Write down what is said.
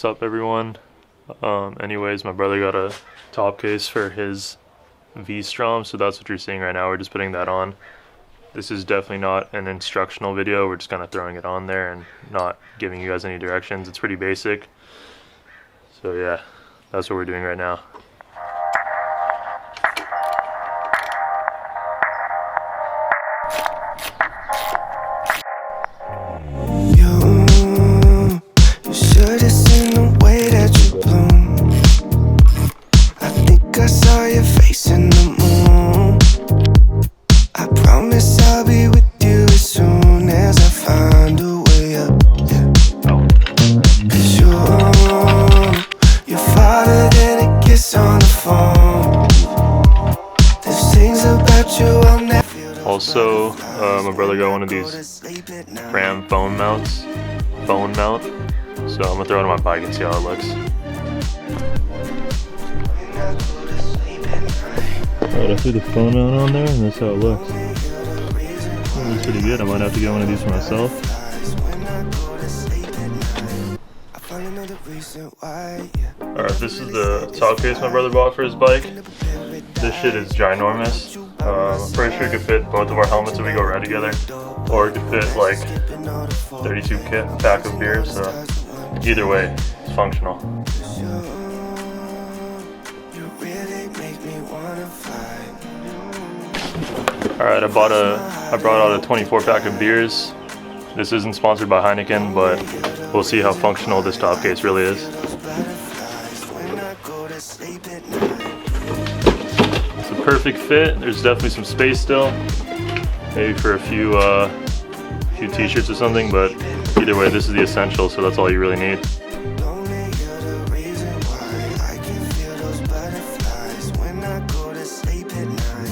What's up, everyone? Anyways, my brother got a top case for his V-Strom, so that's what you're seeing right now. We're just putting that on. This is definitely not an instructional video. We're just kind of throwing it on there and not giving you guys any directions. It's pretty basic. So yeah, that's what we're doing right now. Also, my brother got one of these RAM phone mount. So I'm gonna throw it on my bike and see how it looks. Alright, I threw the phone mount on there and that's how it looks. It looks pretty good. I might have to get one of these for myself. Alright, this is the top case my brother bought for his bike. This shit is ginormous. I'm pretty sure it could fit both of our helmets if we go ride together, or it could fit like 32 pack of beers, so either way, it's functional. Alright, I brought out a 24 pack of beers. This isn't sponsored by Heineken, but we'll see how functional this top case really is. Perfect fit. There's definitely some space still, maybe for a few t-shirts or something, but either way, this is the essential, so that's all you really need.